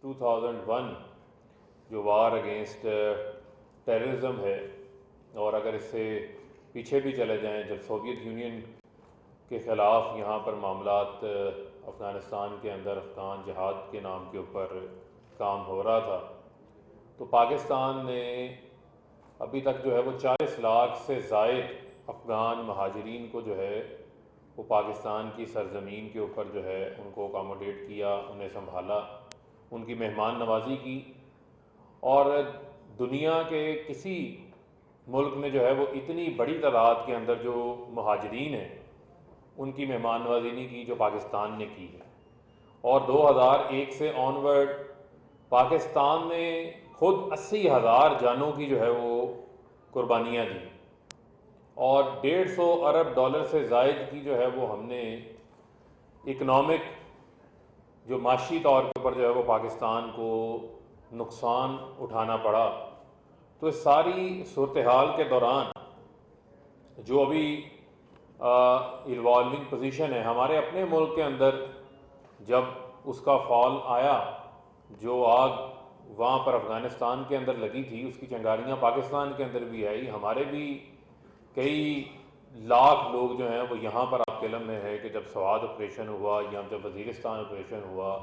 2001 जो वार against terrorism है, और अगर इससे पीछे भी चले जाएं, जब सोवियत यूनियन के ख़िलाफ़ यहाँ पर मामलात अफ़गानिस्तान के अंदर अफ़गान जिहाद के नाम के ऊपर काम हो रहा था, तो पाकिस्तान ने अभी तक जो है वो 40 लाख से ज़ायद अफ़गान महाजरीन को जो है वो पाकिस्तान की सरज़मीन के ऊपर जो है उनको अकोमोडेट किया, उन्हें संभाला, उनकी मेहमान नवाजी की। और दुनिया के किसी मुल्क ने जो है वो इतनी बड़ी तादाद के अंदर जो महाजरीन हैं उनकी मेहमान नवाजी नहीं की जो पाकिस्तान ने की है। और 2001 से ऑनवर्ड पाकिस्तान ने खुद 80,000 जानों की जो है वो कुर्बानियाँ दी, और 150 अरब डॉलर से ज़ायद की जो है वो हमने इकनॉमिक जो माशी तौर के ऊपर जो है वो पाकिस्तान को नुकसान उठाना पड़ा। तो इस सारी सूरत हाल के दौरान जो अभी इवॉल्विंग पोजीशन है हमारे अपने मुल्क के अंदर, जब उसका फॉल आया, जो आग वहाँ पर अफ़गानिस्तान के अंदर लगी थी उसकी चिंगारियाँ पाकिस्तान के अंदर भी आई। हमारे भी कई लाख लोग जो हैं वो यहाँ पर आपके इल्म में है कि जब स्वात ऑपरेशन हुआ या जब वज़ीरिस्तान ऑपरेशन हुआ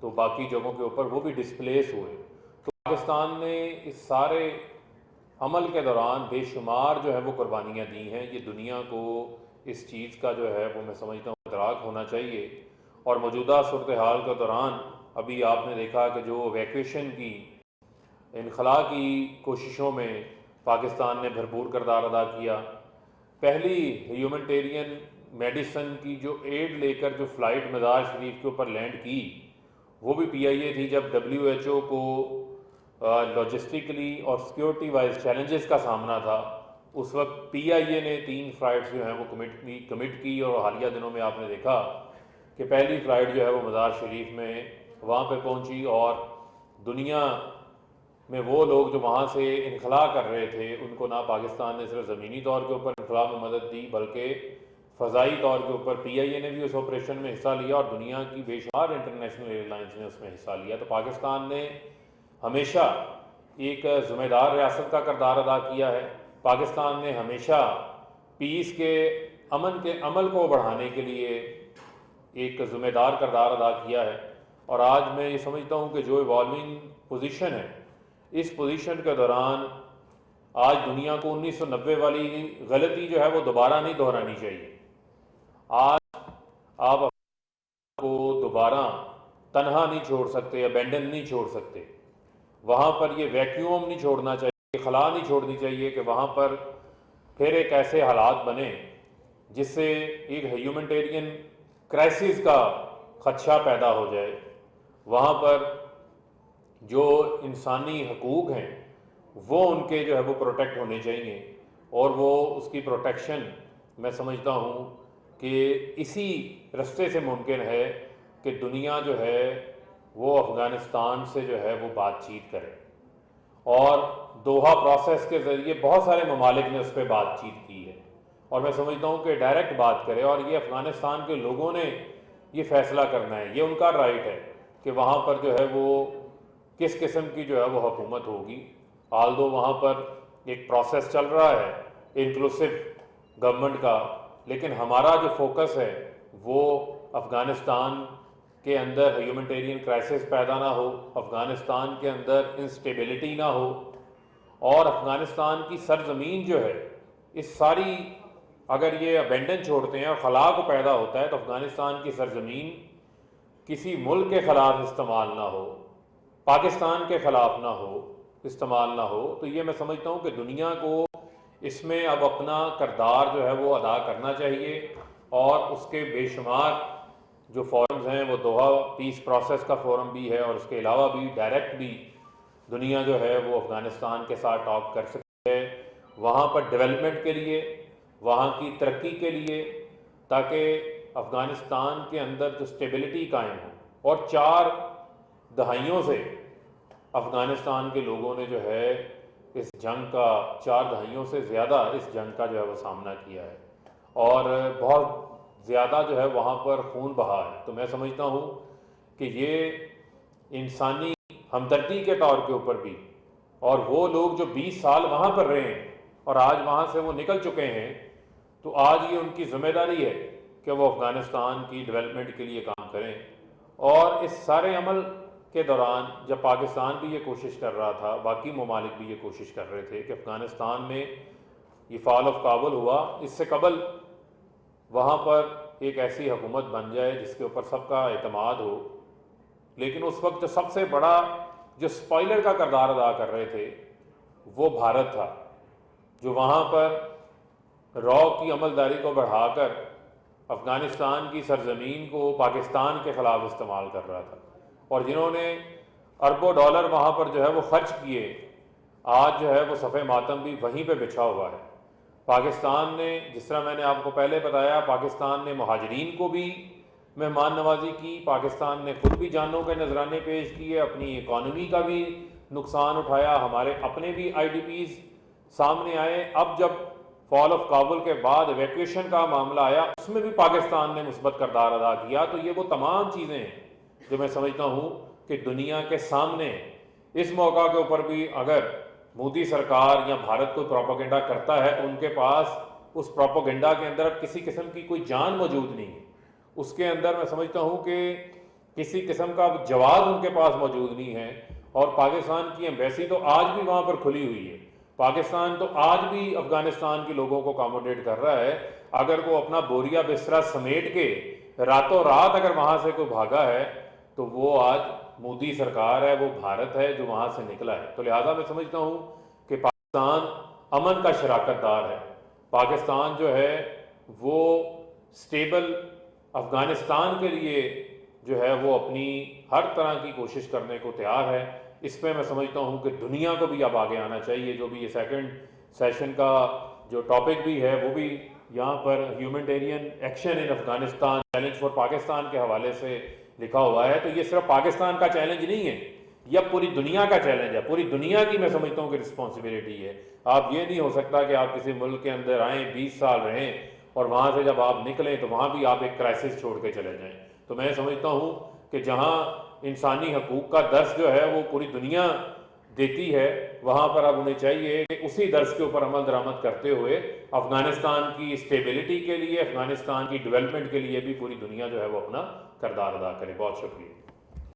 तो बाकी जगहों के ऊपर वो भी डिस्प्लेस हुए। तो पाकिस्तान ने इस सारे अमल के दौरान बेशुमार जो है वो कुर्बानियाँ दी हैं। ये दुनिया को इस चीज़ का जो है वो मैं समझता हूँ इदराक होना चाहिए। और मौजूदा सूरत हाल के दौरान अभी आपने देखा कि जो वैक्यूएशन की इनखला की कोशिशों में पाकिस्तान ने भरपूर किरदार अदा किया। पहली ह्यूमैनिटेरियन मेडिसन की जो एड लेकर जो फ़्लाइट मज़ार शरीफ के ऊपर लैंड की वो भी PIA थी, जब WHO को लॉजिस्टिकली और सिक्योरिटी वाइज चैलेंजेस का सामना था। उस वक्त PIA ने 3 फ़्लाइट्स जो हैं वो कमिट की, और हालिया दिनों में आपने देखा कि पहली फ़्लाइट जो है वो मज़ार शरीफ में वहाँ पे पहुँची, और दुनिया में वो लोग जो वहाँ से इनखला कर रहे थे उनको ना पाकिस्तान ने सिर्फ ज़मीनी तौर के ऊपर इनखला में मदद दी, बल्कि फ़ज़ाई तौर के ऊपर PIA ने भी उस ऑपरेशन में हिस्सा लिया, और दुनिया की बेशुमार इंटरनेशनल एयरलाइंस ने उसमें हिस्सा लिया। तो पाकिस्तान ने हमेशा एक ज़िम्मेदार रियासत का किरदार अदा किया है। पाकिस्तान ने हमेशा पीस के अमन के अमल को बढ़ाने के लिए एक ज़िम्मेदार किरदार अदा किया है। और आज मैं ये समझता हूँ कि जो इवॉल्विंग पोजीशन है, इस पोजीशन के दौरान आज दुनिया को 1990 वाली गलती जो है वो दोबारा नहीं दोहरानी चाहिए। आज आप को दोबारा तनहा नहीं छोड़ सकते, अबेंडन नहीं छोड़ सकते। वहाँ पर ये वैक्यूम नहीं छोड़ना चाहिए, खला नहीं छोड़नी चाहिए कि वहाँ पर फिर एक ऐसे हालात बने जिससे एक ह्यूमैनिटेरियन क्राइसिस का खदशा पैदा हो जाए। वहाँ पर जो इंसानी हकूक़ हैं वो उनके जो है वो प्रोटेक्ट होने चाहिए, और वो उसकी प्रोटेक्शन मैं समझता हूँ कि इसी रास्ते से मुमकिन है कि दुनिया जो है वो अफ़गानिस्तान से जो है वो बातचीत करे। और दोहा प्रोसेस के ज़रिए बहुत सारे ममालिक ने उस पर बातचीत की है, और मैं समझता हूँ कि डायरेक्ट बात करे, और ये अफ़गानिस्तान के लोगों ने ये फ़ैसला करना है, ये उनका राइट है कि वहाँ पर जो है वो किस किस्म की जो है वो हुकूमत होगी। आल्दो वहाँ पर एक प्रोसेस चल रहा है इंक्लूसिव गवर्नमेंट का, लेकिन हमारा जो फोकस है वो अफ़गानिस्तान के अंदर ह्यूमैनिटेरियन क्राइसिस पैदा ना हो, अफ़गानिस्तान के अंदर इंस्टेबिलिटी ना हो, और अफ़गानिस्तान की सरजमीन जो है इस सारी अगर ये अबेंडन छोड़ते हैं और खला को पैदा होता है तो अफ़गानिस्तान की सरजमीन किसी मुल्क के ख़िलाफ़ इस्तेमाल ना हो, पाकिस्तान के ख़िलाफ़ ना हो, इस्तेमाल ना हो। तो ये मैं समझता हूँ कि दुनिया को इसमें अब अपना किरदार जो है वो अदा करना चाहिए, और उसके बेशुमार जो फोरम्स हैं वो दोहा पीस प्रोसेस का फोरम भी है, और उसके अलावा भी डायरेक्ट भी दुनिया जो है वो अफ़गानिस्तान के साथ टॉक कर सकती है वहाँ पर डेवलपमेंट के लिए, वहाँ की तरक्की के लिए, ताकि अफ़गानिस्तान के अंदर जो स्टेबिलिटी कायम हो। और 4 दहाइयों से अफ़गानिस्तान के लोगों ने जो है इस जंग का 4 दहाइयों से ज़्यादा इस जंग का जो है वो सामना किया है, और बहुत ज़्यादा जो है वहाँ पर खून बहा है। तो मैं समझता हूँ कि ये इंसानी हमदर्दी के तौर के ऊपर भी, और वो लोग जो 20 साल वहाँ पर रहे हैं और आज वहाँ से वो निकल चुके हैं, तो आज ये उनकी जिम्मेदारी है कि वो अफ़गानिस्तान की डेवलपमेंट के लिए काम करें। और इस सारे अमल के दौरान जब पाकिस्तान भी ये कोशिश कर रहा था, बाकी ममालिक भी ये कोशिश कर रहे थे कि अफ़गानिस्तान में ये फॉल ऑफ काबुल हुआ, इससे कबल वहाँ पर एक ऐसी हुकूमत बन जाए जिसके ऊपर सबका एतमाद हो। लेकिन उस वक्त जो सबसे बड़ा जो स्पॉइलर का किरदार अदा कर रहे थे वो भारत था, जो वहाँ पर रॉ की अमलदारी को बढ़ाकर अफ़गानिस्तान की सरजमीन को पाकिस्तान के ख़िलाफ़ इस्तेमाल कर रहा था, और जिन्होंने अरबों डॉलर वहाँ पर जो है वो खर्च किए, आज जो है वो सफ़े मातम भी वहीं पे बिछा हुआ है। पाकिस्तान ने, जिस तरह मैंने आपको पहले बताया, पाकिस्तान ने मुहाजिरीन को भी मेहमान नवाजी की, पाकिस्तान ने खुद भी जानों के नजराने पेश किए, अपनी इकॉनमी का भी नुकसान उठाया, हमारे अपने भी IDPs सामने आए। अब जब फॉल ऑफ काबुल के बाद इवैक्यूएशन का मामला आया, उसमें भी पाकिस्तान ने मुस्बत किरदार अदा किया। तो ये वो तमाम चीज़ें हैं जो मैं समझता हूँ कि दुनिया के सामने इस मौका के ऊपर भी अगर मोदी सरकार या भारत कोई प्रोपेगेंडा करता है तो उनके पास उस प्रोपेगेंडा के अंदर किसी किस्म की कोई जान मौजूद नहीं है। उसके अंदर मैं समझता हूँ कि किसी किस्म का जवाब उनके पास मौजूद नहीं है। और पाकिस्तान की एम्बेसी तो आज भी वहाँ पर खुली हुई है। पाकिस्तान तो आज भी अफगानिस्तान के लोगों को अकोमोडेट कर रहा है। अगर वो अपना बोरिया बिस्तरा समेट के रातों रात अगर वहाँ से कोई भागा है तो वो आज मोदी सरकार है, वो भारत है जो वहाँ से निकला है। तो लिहाजा मैं समझता हूँ कि पाकिस्तान अमन का शराकतदार है। पाकिस्तान जो है वो स्टेबल अफ़गानिस्तान के लिए जो है वो अपनी हर तरह की कोशिश करने को तैयार है। इस पर मैं समझता हूँ कि दुनिया को भी अब आगे आना चाहिए। जो भी ये सेकंड सेशन का जो टॉपिक भी है वो भी यहाँ पर humanitarian action in Afghanistan challenge for Pakistan के हवाले से लिखा हुआ है। तो ये सिर्फ पाकिस्तान का चैलेंज नहीं है, यह पूरी दुनिया का चैलेंज है। पूरी दुनिया की मैं समझता हूँ कि रिस्पॉन्सिबिलिटी है। आप ये नहीं हो सकता कि आप किसी मुल्क के अंदर आएँ, 20 साल रहें और वहाँ से जब आप निकलें तो वहाँ भी आप एक क्राइसिस छोड़ के चले जाएं। तो मैं समझता हूँ कि जहाँ इंसानी हकूक़ का दर्स जो है वो पूरी दुनिया देती है, वहाँ पर अब उन्हें चाहिए कि उसी दर्स के ऊपर अमल दरामद करते हुए अफ़गानिस्तान की स्टेबिलिटी के लिए, अफ़गानिस्तान की डेवलपमेंट के लिए भी पूरी दुनिया जो है वो अपना किरदार अदा करे। बहुत शुक्रिया।